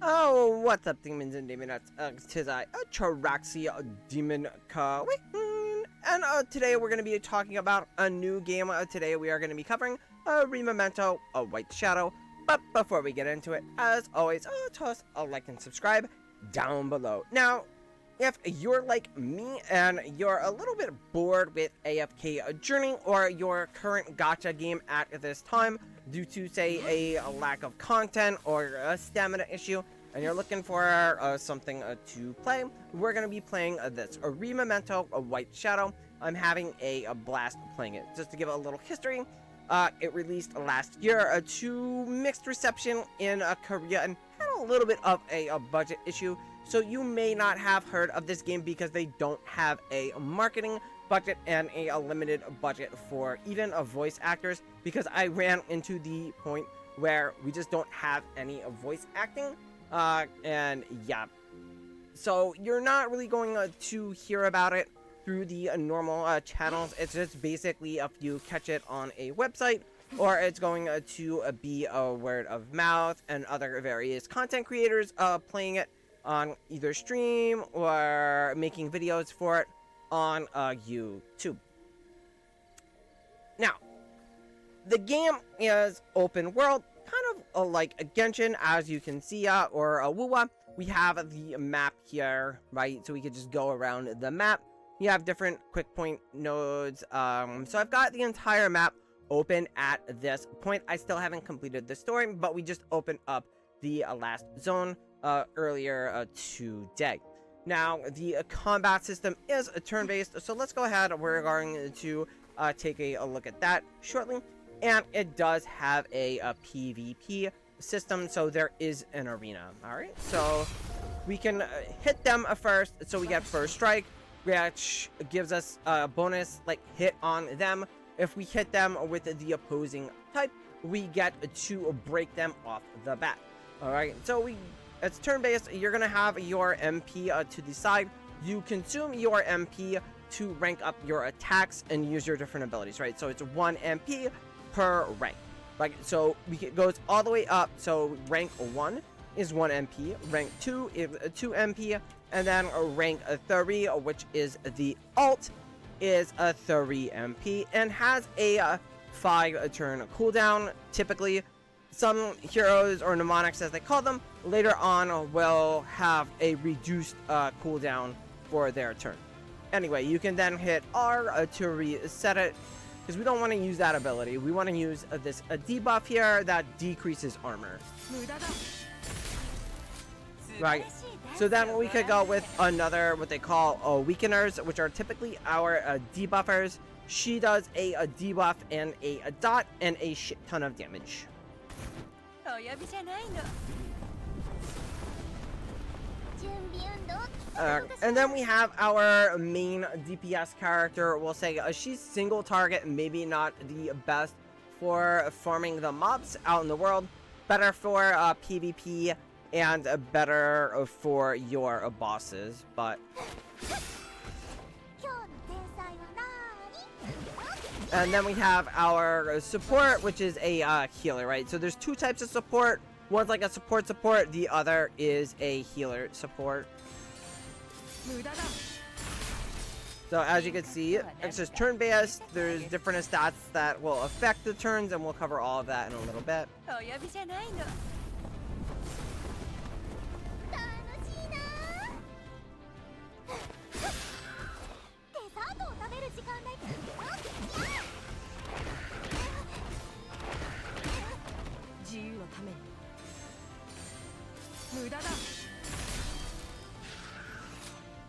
Oh, what's up, demons and demonettes? Tis I, Atraxy, demon queen, and today we're going to be talking about a new game. Today we are going to be covering Remomento White Shadow. But before we get into it, as always, toss a like and subscribe down below. Now, if you're like me and you're a little bit bored with AFK Journey or your current gacha game at this time due to, say, a lack of content or a stamina issue, and you're looking for something to play, we're going to be playing this, Remomento White Shadow. I'm having a blast playing it. Just to give a little history, it released last year to mixed reception in Korea and had a little bit of a budget issue. So you may not have heard of this game because they don't have a marketing budget and a limited budget for even voice actors, because I ran into the point where we just don't have any voice acting. And yeah, so you're not really going to hear about it through the normal channels. It's just basically if you catch it on a website, or it's going to be a word of mouth and other various content creators playing it on either stream or making videos for it on YouTube. Now, the game is open world, kind of like a Genshin, as you can see, or a Wuwa. We have the map here, right? So we could just go around the map. You have different quick point nodes. So I've got the entire map open at this point. I still haven't completed the story, but we just opened up the last zone earlier today. Now, the combat system is turn-based, so let's go ahead. We're going to take a look at that shortly. And it does have a PvP system, so there is an arena. Alright, so we can hit them first, so we get first strike, which gives us a bonus like hit on them. If we hit them with the opposing type, we get to break them off the bat. Alright, so it's turn-based. You're gonna have your MP to the side. You consume your MP to rank up your attacks and use your different abilities, right? So it's 1 MP per rank. Like, so it goes all the way up. So rank 1 is 1 MP, rank 2 is 2 MP, and then rank 3, which is the alt, is a 3 MP and has a 5 turn cooldown. Typically, some heroes, or mnemonics as they call them, later on will have a reduced cooldown for their turn. Anyway, you can then hit R to reset it, because we don't want to use that ability. We want to use this debuff here that decreases armor. Right, so then we could go with another, what they call weakeners, which are typically our debuffers. She does a debuff and a dot and a shit ton of damage. And then we have our main DPS character. We'll say she's single target, maybe not the best for farming the mobs out in the world. Better for PvP and better for your bosses, but... And then we have our support, which is a healer, right? So there's two types of support. One's like a support, the other is a healer support. So as you can see, it's just turn-based. There's different stats that will affect the turns, and we'll cover all of that in a little bit.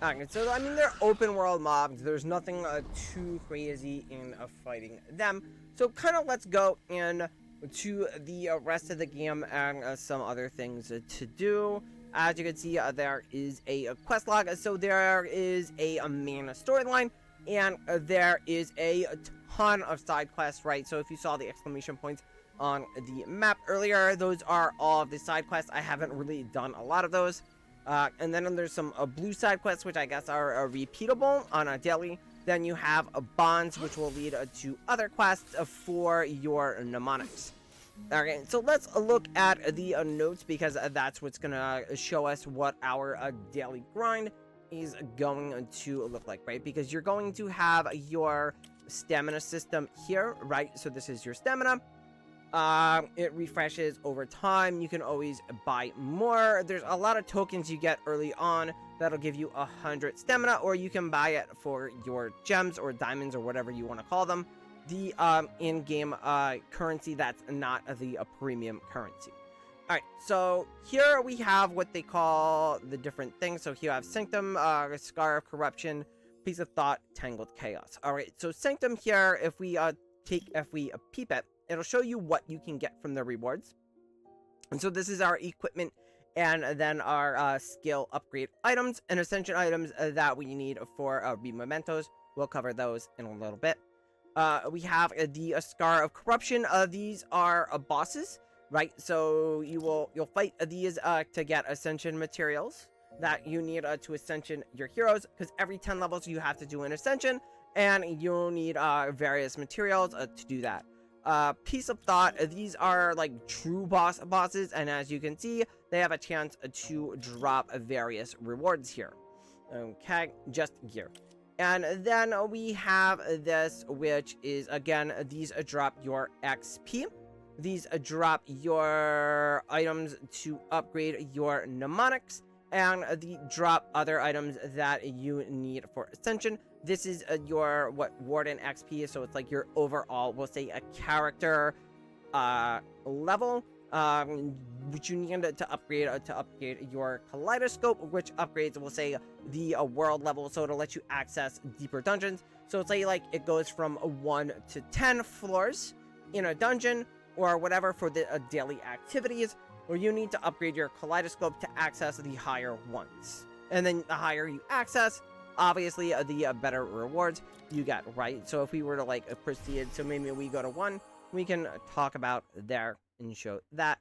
Okay, so I mean, they're open world mobs. There's nothing too crazy in fighting them. So kind of let's go in to the rest of the game and some other things to do. As you can see, there is a quest log. So there is a main storyline, and there is a ton of side quests, right? So if you saw the exclamation points on the map earlier, those are all of the side quests. I haven't really done a lot of those. And then there's some blue side quests, which I guess are repeatable on a daily. Then you have bonds, which will lead to other quests for your mnemonics. Okay, so let's look at the notes, because that's what's gonna show us what our daily grind is going to look like, right? Because you're going to have your stamina system here, right? So this is your stamina. It refreshes over time. You can always buy more. There's a lot of tokens you get early on that'll give you 100 stamina, or you can buy it for your gems or diamonds or whatever you want to call them. The in-game currency that's not the premium currency. All right, so here we have what they call the different things. So here I have Sanctum, Scar of Corruption, Piece of Thought, Tangled Chaos. All right, so Sanctum here, if we peep it, it'll show you what you can get from the rewards. And so this is our equipment, and then our skill upgrade items and ascension items that we need for Remomentos. We'll cover those in a little bit. We have the Scar of Corruption. These are bosses, right? So you'll fight these to get ascension materials that you need to ascension your heroes, because every 10 levels you have to do an ascension, and you'll need various materials to do that. Piece of Thought, these are like true bosses, and as you can see, they have a chance to drop various rewards here. Okay, just here. And then we have this, which is, again, these drop your XP. These drop your items to upgrade your mnemonics, and the drop other items that you need for ascension. This is your Warden XP, so it's like your overall, we'll say, a character level, which you need to upgrade your Kaleidoscope, which upgrades, we'll say, the world level, so it'll let you access deeper dungeons. So it's like it goes from 1 to 10 floors in a dungeon or whatever for the daily activities, where you need to upgrade your Kaleidoscope to access the higher ones. And then the higher you access, obviously the better rewards you get, right? So if we were to like proceed, so maybe we go to 1, we can talk about there and show that.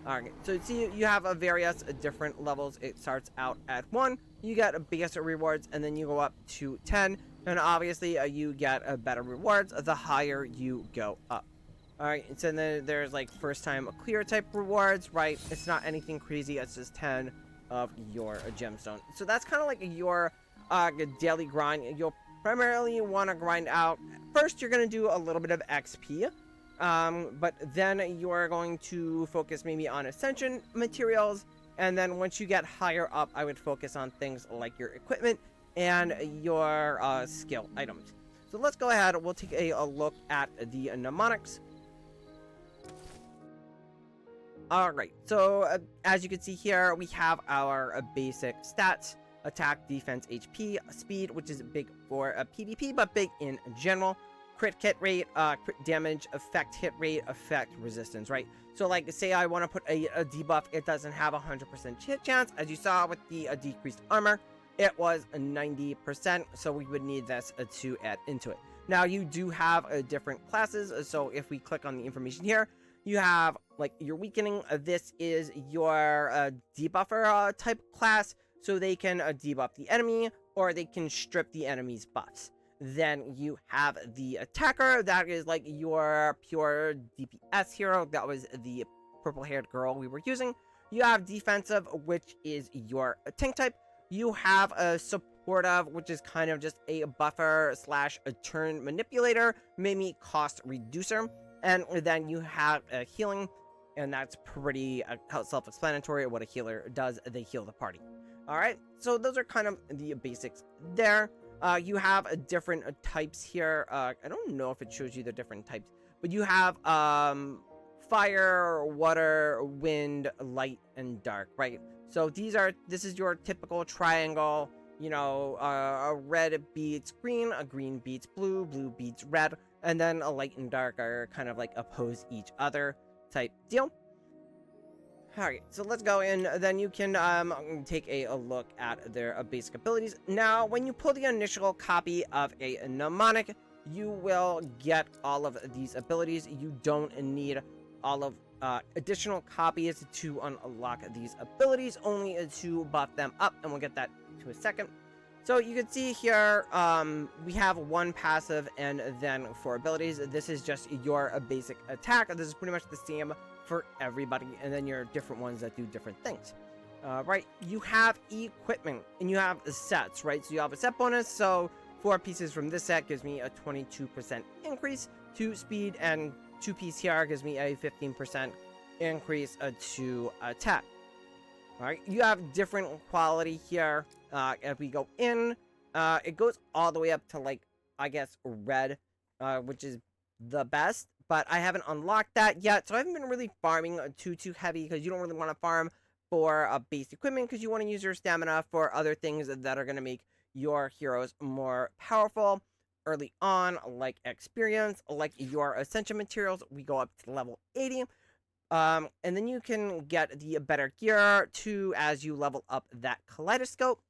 Alright, so see, you have various different levels. It starts out at 1, you get basic rewards, and then you go up to 10, and obviously you get better rewards the higher you go up. Alright, so then there's like first time clear type rewards, right? It's not anything crazy, it's just 10 of your gemstone. So that's kind of like your daily grind. You'll primarily want to grind out. First, you're going to do a little bit of XP, but then you're going to focus maybe on ascension materials, and then once you get higher up, I would focus on things like your equipment and your skill items. So let's go ahead, we'll take a look at the mnemonics. Alright, so as you can see here, we have our basic stats: attack, defense, HP, speed, which is big for PvP, but big in general. Crit hit rate, crit damage, effect hit rate, effect resistance, right? So like, say I want to put a debuff, it doesn't have a 100% hit chance. As you saw with the decreased armor, it was 90%, so we would need this to add into it. Now, you do have different classes, so if we click on the information here, you have like your weakening. This is your debuffer type class, so they can debuff the enemy, or they can strip the enemy's buffs. Then you have the attacker, that is like your pure DPS hero. That was the purple-haired girl we were using. You have defensive, which is your tank type. You have a supportive, which is kind of just a buffer slash a turn manipulator, maybe cost reducer. And then you have a healing, and that's pretty self-explanatory. What a healer does, they heal the party. All right, so those are kind of the basics there. You have different types here. I don't know if it shows you the different types, but you have fire, water, wind, light, and dark, right? So this is your typical triangle. You know, a red beats green, a green beats blue, blue beats red, and then a light and dark are kind of like oppose each other type deal. Alright, so let's go in. Then you can take a look at their basic abilities. Now, when you pull the initial copy of a mnemonic, you will get all of these abilities. You don't need all of additional copies to unlock these abilities, only to buff them up, and we'll get that to a second. So you can see here, we have one passive and then 4 abilities. This is just your basic attack. This is pretty much the same for everybody, and then your different ones that do different things. Right, you have equipment, and you have sets, right? So you have a set bonus, so 4 pieces from this set gives me a 22% increase to speed, and 2 piece here gives me a 15% increase to attack. Alright, you have different quality here. If we go in, it goes all the way up to, like, I guess, red, which is the best, but I haven't unlocked that yet, so I haven't been really farming too heavy, because you don't really want to farm for base equipment, because you want to use your stamina for other things that are going to make your heroes more powerful early on, like experience, like your ascension materials. We go up to level 80. And then you can get the better gear too as you level up that kaleidoscope.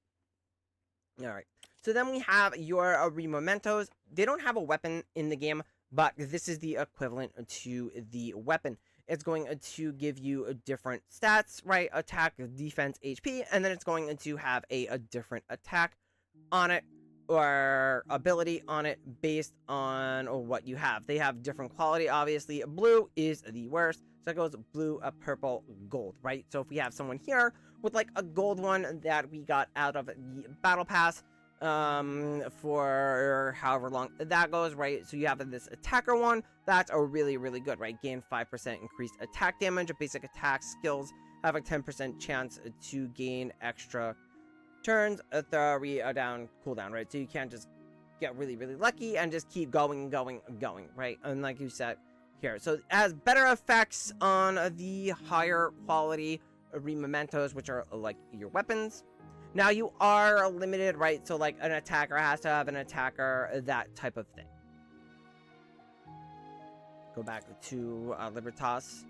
Alright, so then we have your Remomentos. They don't have a weapon in the game, but this is the equivalent to the weapon. It's going to give you different stats, right? Attack, defense, HP, and then it's going to have a different attack on it or ability on it based on what you have. They have different quality, obviously. Blue is the worst, so it goes blue, purple, gold, right? So if we have someone here with like a gold one that we got out of the battle pass for however long that goes, right? So you have this attacker one, that's a really good, right? Gain 5% increased attack damage. Basic attack skills have a 10% chance to gain extra turns, 3 down cooldown, right? So you can't just get really lucky and just keep going, right? And like you said here, so it has better effects on the higher quality Remomentos, which are like your weapons. Now you are limited, right? So like an attacker has to have an attacker, that type of thing. Go back to Libertas.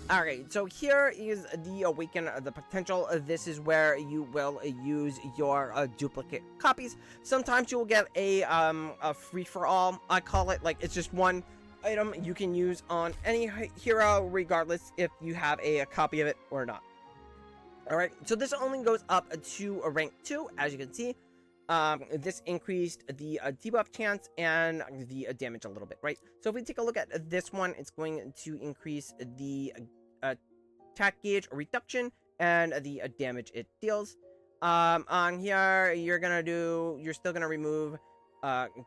Alright, so here is the Awaken the Potential. This is where you will use your duplicate copies. Sometimes you will get a free-for-all, I call it. Like, it's just one item you can use on any hero, regardless if you have a copy of it or not. Alright, so this only goes up to a rank 2, as you can see. This increased the debuff chance and the damage a little bit, right? So if we take a look at this one, it's going to increase the attack gauge reduction and the damage it deals. On here, you're still gonna remove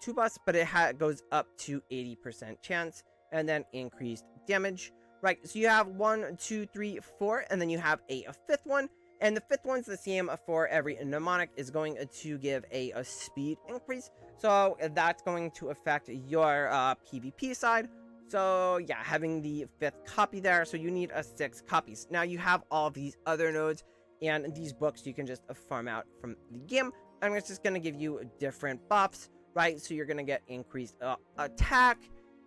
2 buffs, but it goes up to 80% chance, and then increased damage, right? So you have 1, 2, 3, 4, and then you have a 5th one. And the 5th one's the same for every mnemonic, is going to give a speed increase. So that's going to affect your PvP side. So yeah, having the 5th copy there, so you need 6 copies. Now you have all these other nodes and these books you can just farm out from the game. And it's just going to give you different buffs, right? So you're going to get increased attack,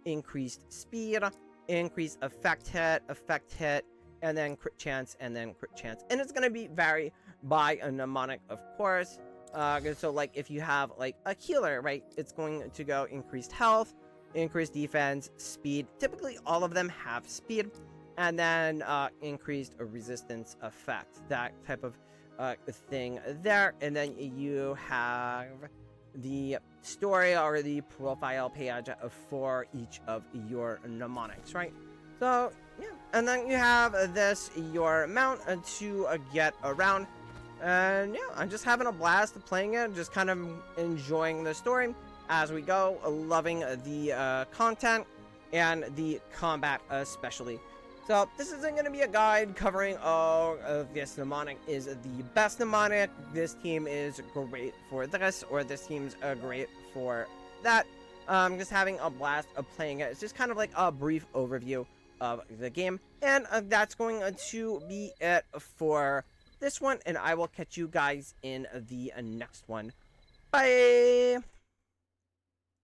increased speed, increased effect hit, and then crit chance, and then crit chance. And it's going to vary by a mnemonic, of course. So, like, if you have, like, a healer, right, it's going to go increased health, increased defense, speed. Typically, all of them have speed. And then increased resistance effect. That type of thing there. And then you have the story or the profile page for each of your mnemonics, right? So, yeah, and then you have this, your mount to get around, and yeah, I'm just having a blast playing it, just kind of enjoying the story as we go, loving the content and the combat especially. So this isn't going to be a guide covering, this mnemonic is the best mnemonic, this team is great for this, or this team's great for that. Just having a blast of playing it. It's just kind of like a brief overview of the game, and that's going to be it for this one, and I will catch you guys in the next one. Bye!